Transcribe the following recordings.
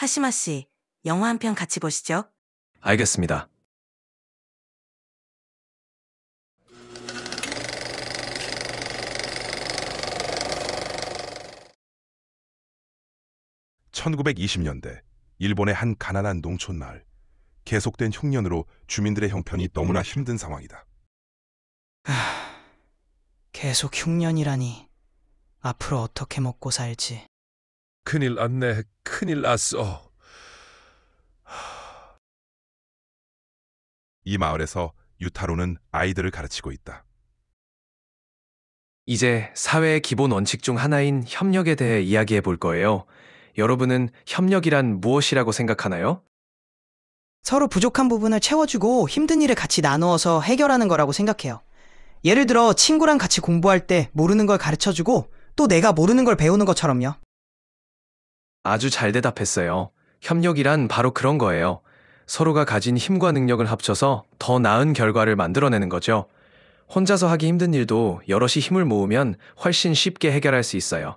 카시마 씨, 영화 한 편 같이 보시죠. 알겠습니다. (1920년대) 일본의 한 가난한 농촌 마을. 계속된 흉년으로 주민들의 형편이 너무나 힘든 상황이다. 계속 흉년이라니. 앞으로 어떻게 먹고 살지. 큰일 났네. 큰일 났어. 이 마을에서 유타로는 아이들을 가르치고 있다. 이제 사회의 기본 원칙 중 하나인 협력에 대해 이야기해 볼 거예요. 여러분은 협력이란 무엇이라고 생각하나요? 서로 부족한 부분을 채워주고 힘든 일을 같이 나누어서 해결하는 거라고 생각해요. 예를 들어 친구랑 같이 공부할 때 모르는 걸 가르쳐주고 또 내가 모르는 걸 배우는 것처럼요. 아주 잘 대답했어요. 협력이란 바로 그런 거예요. 서로가 가진 힘과 능력을 합쳐서 더 나은 결과를 만들어내는 거죠. 혼자서 하기 힘든 일도 여럿이 힘을 모으면 훨씬 쉽게 해결할 수 있어요.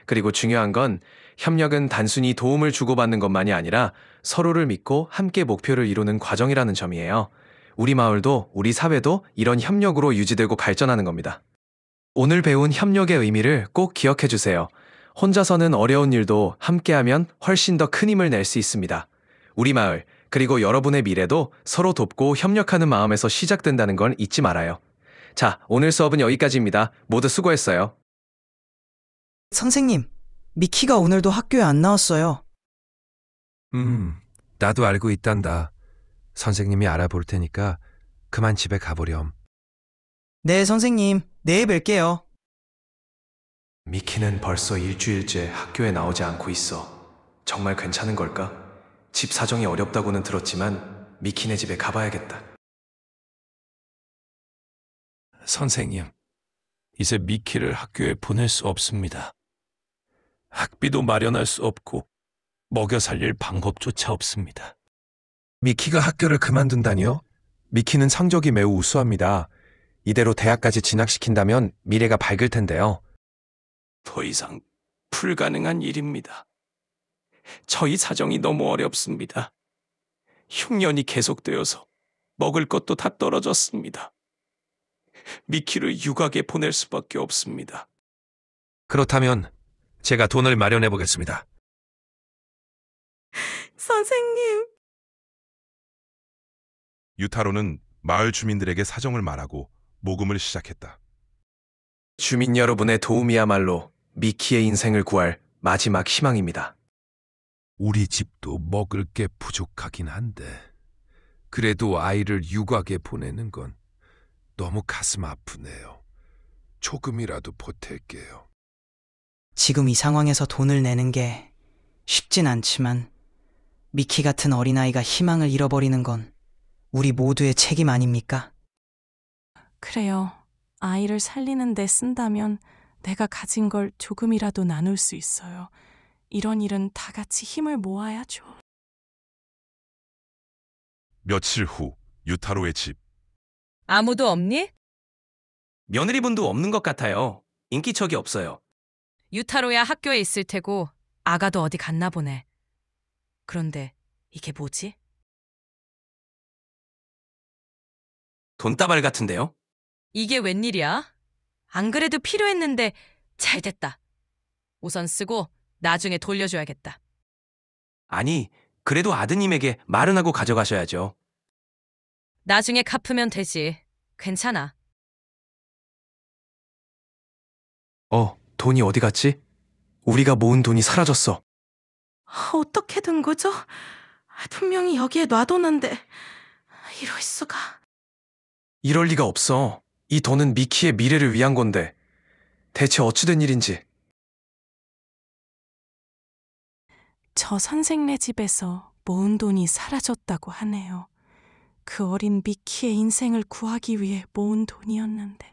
그리고 중요한 건 협력은 단순히 도움을 주고받는 것만이 아니라 서로를 믿고 함께 목표를 이루는 과정이라는 점이에요. 우리 마을도 우리 사회도 이런 협력으로 유지되고 발전하는 겁니다. 오늘 배운 협력의 의미를 꼭 기억해 주세요. 혼자서는 어려운 일도 함께하면 훨씬 더 큰 힘을 낼 수 있습니다. 우리 마을, 그리고 여러분의 미래도 서로 돕고 협력하는 마음에서 시작된다는 걸 잊지 말아요. 자, 오늘 수업은 여기까지입니다. 모두 수고했어요. 선생님, 미키가 오늘도 학교에 안 나왔어요. 나도 알고 있단다. 선생님이 알아볼 테니까 그만 집에 가보렴. 네, 선생님. 내일 뵐게요. 미키는 벌써 일주일째 학교에 나오지 않고 있어. 정말 괜찮은 걸까? 집 사정이 어렵다고는 들었지만 미키네 집에 가봐야겠다. 선생님, 이제 미키를 학교에 보낼 수 없습니다. 학비도 마련할 수 없고 먹여 살릴 방법조차 없습니다. 미키가 학교를 그만둔다니요? 미키는 성적이 매우 우수합니다. 이대로 대학까지 진학시킨다면 미래가 밝을 텐데요. 더 이상 불가능한 일입니다. 저희 사정이 너무 어렵습니다. 흉년이 계속되어서 먹을 것도 다 떨어졌습니다. 미키를 유학에 보낼 수밖에 없습니다. 그렇다면 제가 돈을 마련해 보겠습니다. 선생님. 유타로는 마을 주민들에게 사정을 말하고 모금을 시작했다. 주민 여러분의 도움이야말로 미키의 인생을 구할 마지막 희망입니다. 우리 집도 먹을 게 부족하긴 한데 그래도 아이를 유학에 보내는 건 너무 가슴 아프네요. 조금이라도 보탤게요. 지금 이 상황에서 돈을 내는 게 쉽진 않지만 미키 같은 어린아이가 희망을 잃어버리는 건 우리 모두의 책임 아닙니까? 그래요. 아이를 살리는 데 쓴다면 내가 가진 걸 조금이라도 나눌 수 있어요. 이런 일은 다 같이 힘을 모아야죠. 며칠 후 유타로의 집. 아무도 없니? 며느리분도 없는 것 같아요. 인기척이 없어요. 유타로야 학교에 있을 테고 아가도 어디 갔나 보네. 그런데 이게 뭐지? 돈다발 같은데요? 이게 웬일이야? 안 그래도 필요했는데 잘 됐다. 우선 쓰고 나중에 돌려줘야겠다. 아니, 그래도 아드님에게 말은 하고 가져가셔야죠. 나중에 갚으면 되지. 괜찮아. 돈이 어디 갔지? 우리가 모은 돈이 사라졌어. 어떻게 된 거죠? 분명히 여기에 놔뒀는데 이럴 수가. 이럴 리가 없어. 이 돈은 미키의 미래를 위한 건데. 대체 어찌된 일인지. 저 선생네 집에서 모은 돈이 사라졌다고 하네요. 그 어린 미키의 인생을 구하기 위해 모은 돈이었는데.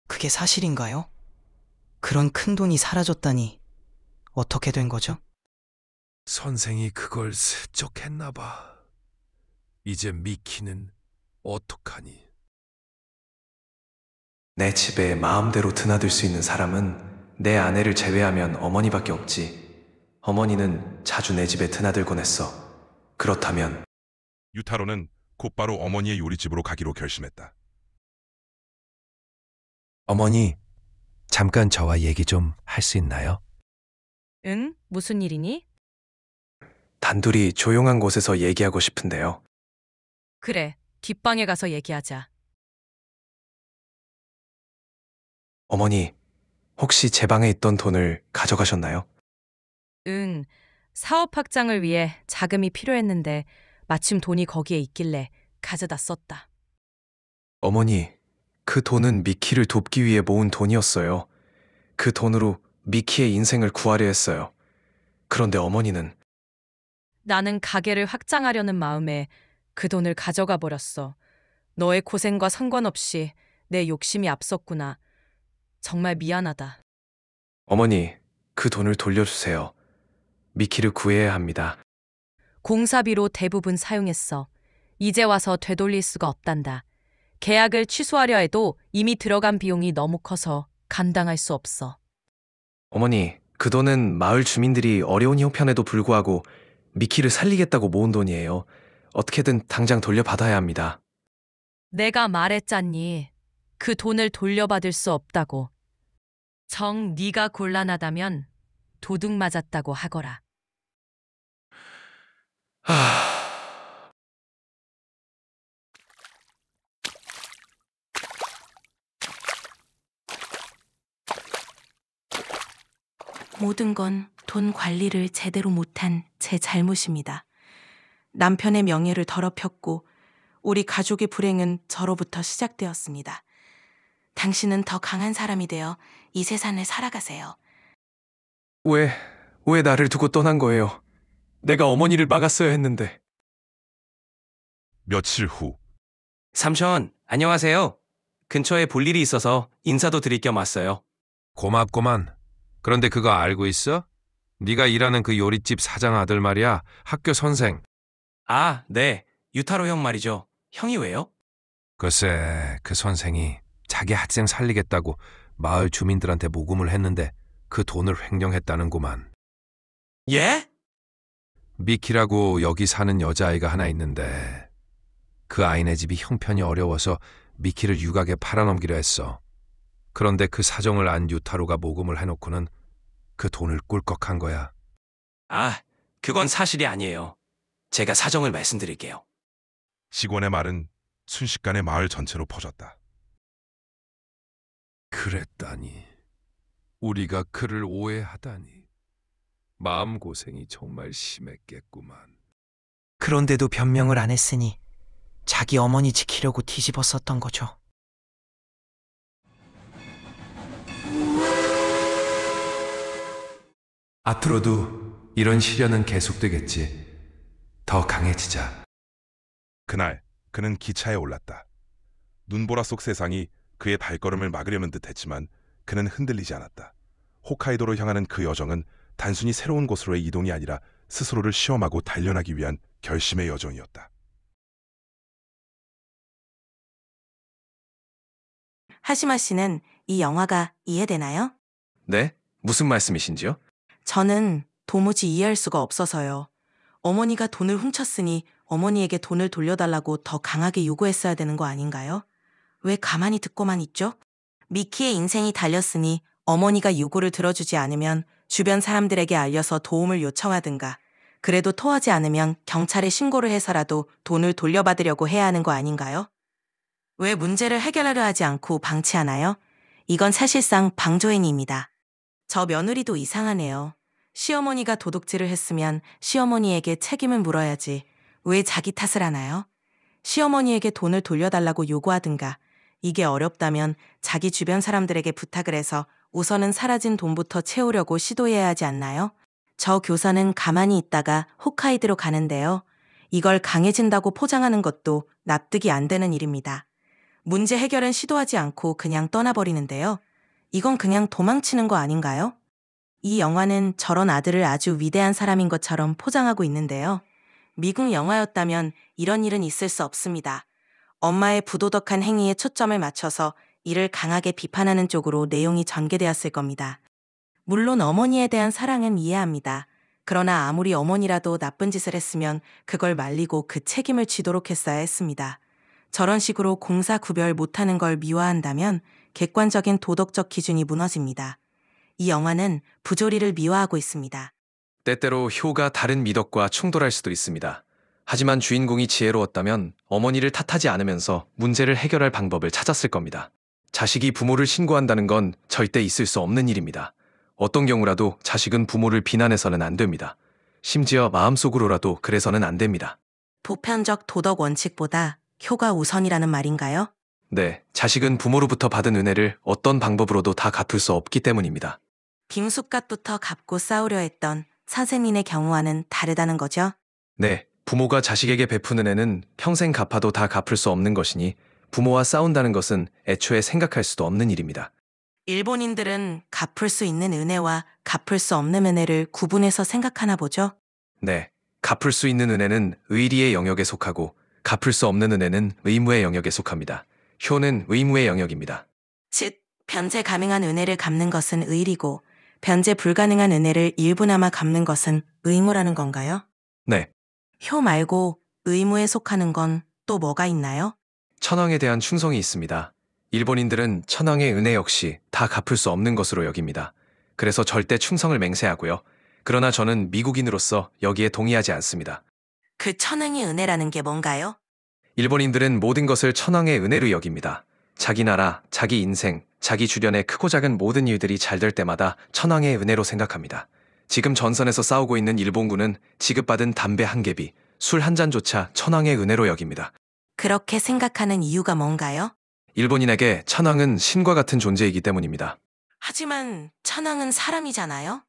그게 사실인가요? 그런 큰 돈이 사라졌다니 어떻게 된 거죠? 선생이 그걸 슬쩍 했나 봐. 이제 미키는 어떡하니? 내 집에 마음대로 드나들 수 있는 사람은 내 아내를 제외하면 어머니밖에 없지. 어머니는 자주 내 집에 드나들곤 했어. 그렇다면 유타로는 곧바로 어머니의 요리집으로 가기로 결심했다. 어머니, 잠깐 저와 얘기 좀 할 수 있나요? 응? 무슨 일이니? 단둘이 조용한 곳에서 얘기하고 싶은데요. 그래, 뒷방에 가서 얘기하자. 어머니, 혹시 제 방에 있던 돈을 가져가셨나요? 응, 사업 확장을 위해 자금이 필요했는데 마침 돈이 거기에 있길래 가져다 썼다. 어머니, 그 돈은 미키를 돕기 위해 모은 돈이었어요. 그 돈으로 미키의 인생을 구하려 했어요. 그런데 어머니는 나는 가게를 확장하려는 마음에 그 돈을 가져가 버렸어. 너의 고생과 상관없이 내 욕심이 앞섰구나. 정말 미안하다. 어머니, 그 돈을 돌려주세요. 미키를 구해야 합니다. 공사비로 대부분 사용했어. 이제 와서 되돌릴 수가 없단다. 계약을 취소하려 해도 이미 들어간 비용이 너무 커서 감당할 수 없어. 어머니, 그 돈은 마을 주민들이 어려운 형편에도 불구하고 미키를 살리겠다고 모은 돈이에요. 어떻게든 당장 돌려받아야 합니다. 내가 말했잖니. 그 돈을 돌려받을 수 없다고. 정 네가 곤란하다면 도둑 맞았다고 하거라. 모든 건 돈 관리를 제대로 못한 제 잘못입니다. 남편의 명예를 더럽혔고 우리 가족의 불행은 저로부터 시작되었습니다. 당신은 더 강한 사람이 되어 이 세상을 살아가세요. 왜 나를 두고 떠난 거예요? 내가 어머니를 막았어야 했는데. 며칠 후 삼촌, 안녕하세요. 근처에 볼 일이 있어서 인사도 드릴 겸 왔어요. 고맙구만. 그런데 그거 알고 있어? 네가 일하는 그 요리집 사장 아들 말이야. 학교 선생. 아, 네. 유타로 형 말이죠. 형이 왜요? 글쎄, 그 선생이 자기 학생 살리겠다고 마을 주민들한테 모금을 했는데 그 돈을 횡령했다는구만. 예? 미키라고 여기 사는 여자아이가 하나 있는데 그 아이네 집이 형편이 어려워서 미키를 유각에 팔아넘기려 했어. 그런데 그 사정을 안 유타로가 모금을 해놓고는 그 돈을 꿀꺽한 거야. 아, 그건 사실이 아니에요. 제가 사정을 말씀드릴게요. 직원의 말은 순식간에 마을 전체로 퍼졌다. 그랬다니. 우리가 그를 오해하다니. 마음고생이 정말 심했겠구만. 그런데도 변명을 안 했으니 자기 어머니 지키려고 뒤집었었던 거죠. 앞으로도 이런 시련은 계속되겠지. 더 강해지자. 그날 그는 기차에 올랐다. 눈보라 속 세상이 그의 발걸음을 막으려는 듯했지만 그는 흔들리지 않았다. 홋카이도로 향하는 그 여정은 단순히 새로운 곳으로의 이동이 아니라 스스로를 시험하고 단련하기 위한 결심의 여정이었다. 하시마 씨는 이 영화가 이해되나요? 네? 무슨 말씀이신지요? 저는 도무지 이해할 수가 없어서요. 어머니가 돈을 훔쳤으니 어머니에게 돈을 돌려달라고 더 강하게 요구했어야 되는 거 아닌가요? 왜 가만히 듣고만 있죠? 미키의 인생이 달렸으니 어머니가 요구를 들어주지 않으면 주변 사람들에게 알려서 도움을 요청하든가, 그래도 토하지 않으면 경찰에 신고를 해서라도 돈을 돌려받으려고 해야 하는 거 아닌가요? 왜 문제를 해결하려 하지 않고 방치하나요? 이건 사실상 방조행위입니다. 저 며느리도 이상하네요. 시어머니가 도둑질을 했으면 시어머니에게 책임을 물어야지 왜 자기 탓을 하나요? 시어머니에게 돈을 돌려달라고 요구하든가, 이게 어렵다면 자기 주변 사람들에게 부탁을 해서 우선은 사라진 돈부터 채우려고 시도해야 하지 않나요? 저 교사는 가만히 있다가 홋카이도로 가는데요. 이걸 강해진다고 포장하는 것도 납득이 안 되는 일입니다. 문제 해결은 시도하지 않고 그냥 떠나버리는데요. 이건 그냥 도망치는 거 아닌가요? 이 영화는 저런 아들을 아주 위대한 사람인 것처럼 포장하고 있는데요. 미국 영화였다면 이런 일은 있을 수 없습니다. 엄마의 부도덕한 행위에 초점을 맞춰서 이를 강하게 비판하는 쪽으로 내용이 전개되었을 겁니다. 물론 어머니에 대한 사랑은 이해합니다. 그러나 아무리 어머니라도 나쁜 짓을 했으면 그걸 말리고 그 책임을 지도록 했어야 했습니다. 저런 식으로 공사 구별 못하는 걸 미화한다면 객관적인 도덕적 기준이 무너집니다. 이 영화는 부조리를 미화하고 있습니다. 때때로 효가 다른 미덕과 충돌할 수도 있습니다. 하지만 주인공이 지혜로웠다면 어머니를 탓하지 않으면서 문제를 해결할 방법을 찾았을 겁니다. 자식이 부모를 신고한다는 건 절대 있을 수 없는 일입니다. 어떤 경우라도 자식은 부모를 비난해서는 안 됩니다. 심지어 마음속으로라도 그래서는 안 됩니다. 보편적 도덕 원칙보다 효가 우선이라는 말인가요? 네, 자식은 부모로부터 받은 은혜를 어떤 방법으로도 다 갚을 수 없기 때문입니다. 빙숫값부터 갚고 싸우려 했던 선생님의 경우와는 다르다는 거죠? 네, 부모가 자식에게 베푼 은혜는 평생 갚아도 다 갚을 수 없는 것이니 부모와 싸운다는 것은 애초에 생각할 수도 없는 일입니다. 일본인들은 갚을 수 있는 은혜와 갚을 수 없는 은혜를 구분해서 생각하나 보죠? 네, 갚을 수 있는 은혜는 의리의 영역에 속하고 갚을 수 없는 은혜는 의무의 영역에 속합니다. 효는 의무의 영역입니다. 즉, 변제 가능한 은혜를 갚는 것은 의리고 변제 불가능한 은혜를 일부나마 갚는 것은 의무라는 건가요? 네, 효 말고 의무에 속하는 건 또 뭐가 있나요? 천황에 대한 충성이 있습니다. 일본인들은 천황의 은혜 역시 다 갚을 수 없는 것으로 여깁니다. 그래서 절대 충성을 맹세하고요. 그러나 저는 미국인으로서 여기에 동의하지 않습니다. 그 천황의 은혜라는 게 뭔가요? 일본인들은 모든 것을 천황의 은혜로 여깁니다. 자기 나라, 자기 인생, 자기 주변의 크고 작은 모든 일들이 잘 될 때마다 천황의 은혜로 생각합니다. 지금 전선에서 싸우고 있는 일본군은 지급받은 담배 한 개비, 술 한 잔조차 천황의 은혜로 여깁니다. 그렇게 생각하는 이유가 뭔가요? 일본인에게 천황은 신과 같은 존재이기 때문입니다. 하지만 천황은 사람이잖아요?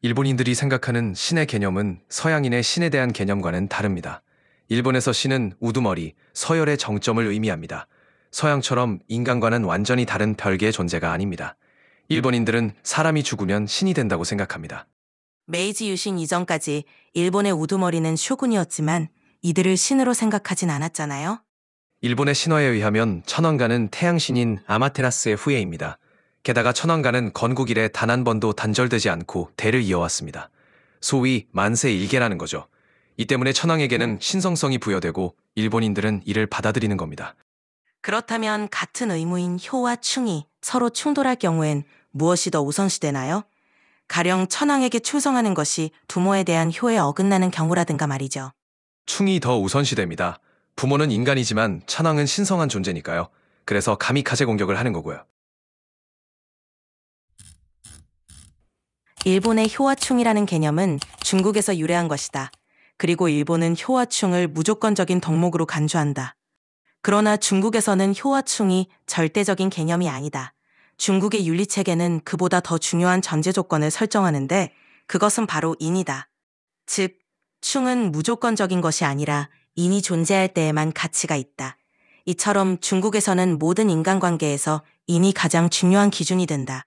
일본인들이 생각하는 신의 개념은 서양인의 신에 대한 개념과는 다릅니다. 일본에서 신은 우두머리, 서열의 정점을 의미합니다. 서양처럼 인간과는 완전히 다른 별개의 존재가 아닙니다. 일본인들은 사람이 죽으면 신이 된다고 생각합니다. 메이지 유신 이전까지 일본의 우두머리는 쇼군이었지만 이들을 신으로 생각하진 않았잖아요? 일본의 신화에 의하면 천황가는 태양신인 아마테라스의 후예입니다. 게다가 천황가는 건국 이래 단 한 번도 단절되지 않고 대를 이어왔습니다. 소위 만세 일계라는 거죠. 이 때문에 천황에게는 신성성이 부여되고 일본인들은 이를 받아들이는 겁니다. 그렇다면 같은 의무인 효와 충이 서로 충돌할 경우엔 무엇이 더 우선시되나요? 가령 천황에게 충성하는 것이 부모에 대한 효에 어긋나는 경우라든가 말이죠. 충이 더 우선시됩니다. 부모는 인간이지만 천황은 신성한 존재니까요. 그래서 가미카제 공격을 하는 거고요. 일본의 효와충이라는 개념은 중국에서 유래한 것이다. 그리고 일본은 효와충을 무조건적인 덕목으로 간주한다. 그러나 중국에서는 효와충이 절대적인 개념이 아니다. 중국의 윤리체계는 그보다 더 중요한 전제 조건을 설정하는데 그것은 바로 인이다. 즉, 충은 무조건적인 것이 아니라 인이 존재할 때에만 가치가 있다. 이처럼 중국에서는 모든 인간관계에서 인이 가장 중요한 기준이 된다.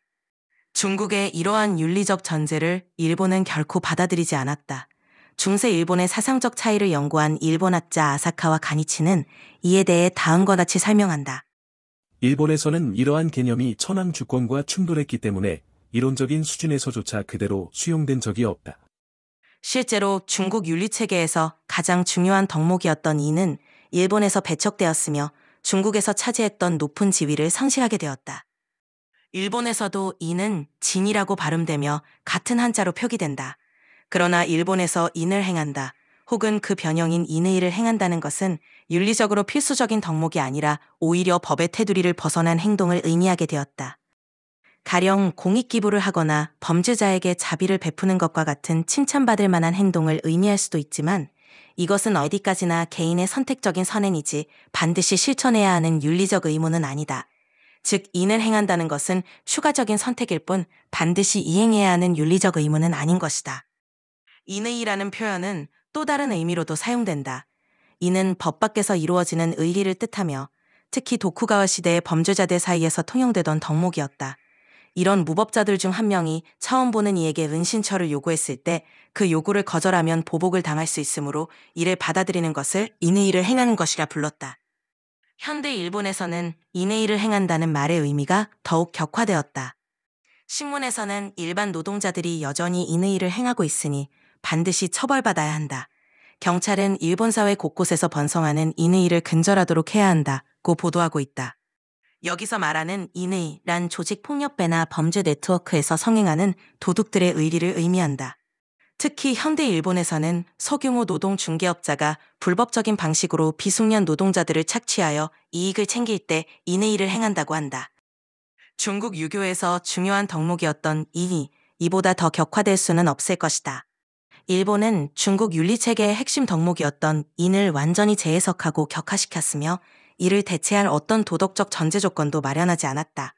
중국의 이러한 윤리적 전제를 일본은 결코 받아들이지 않았다. 중세 일본의 사상적 차이를 연구한 일본학자 아사카와 가니치는 이에 대해 다음과 같이 설명한다. 일본에서는 이러한 개념이 천황 주권과 충돌했기 때문에 이론적인 수준에서조차 그대로 수용된 적이 없다. 실제로 중국 윤리체계에서 가장 중요한 덕목이었던 인은 일본에서 배척되었으며 중국에서 차지했던 높은 지위를 상실하게 되었다. 일본에서도 인은 진이라고 발음되며 같은 한자로 표기된다. 그러나 일본에서 인을 행한다, 혹은 그 변형인 인의 일을 행한다는 것은 윤리적으로 필수적인 덕목이 아니라 오히려 법의 테두리를 벗어난 행동을 의미하게 되었다. 가령 공익기부를 하거나 범죄자에게 자비를 베푸는 것과 같은 칭찬받을 만한 행동을 의미할 수도 있지만 이것은 어디까지나 개인의 선택적인 선행이지 반드시 실천해야 하는 윤리적 의무는 아니다. 즉, 인을 행한다는 것은 추가적인 선택일 뿐 반드시 이행해야 하는 윤리적 의무는 아닌 것이다. 인의라는 표현은 또 다른 의미로도 사용된다. 이는 법 밖에서 이루어지는 의리를 뜻하며 특히 도쿠가와 시대의 범죄자들 사이에서 통용되던 덕목이었다. 이런 무법자들 중 한 명이 처음 보는 이에게 은신처를 요구했을 때 그 요구를 거절하면 보복을 당할 수 있으므로 이를 받아들이는 것을 인의를 행하는 것이라 불렀다. 현대 일본에서는 인의를 행한다는 말의 의미가 더욱 격화되었다. 신문에서는 일반 노동자들이 여전히 인의를 행하고 있으니 반드시 처벌받아야 한다. 경찰은 일본 사회 곳곳에서 번성하는 인의를 근절하도록 해야 한다고 보도하고 있다. 여기서 말하는 인의란 조직 폭력배나 범죄 네트워크에서 성행하는 도둑들의 의리를 의미한다. 특히 현대 일본에서는 소규모 노동 중개업자가 불법적인 방식으로 비숙련 노동자들을 착취하여 이익을 챙길 때 인의를 행한다고 한다. 중국 유교에서 중요한 덕목이었던 인의, 이보다 더 격화될 수는 없을 것이다. 일본은 중국 윤리체계의 핵심 덕목이었던 인을 완전히 재해석하고 격화시켰으며 이를 대체할 어떤 도덕적 전제 조건도 마련하지 않았다.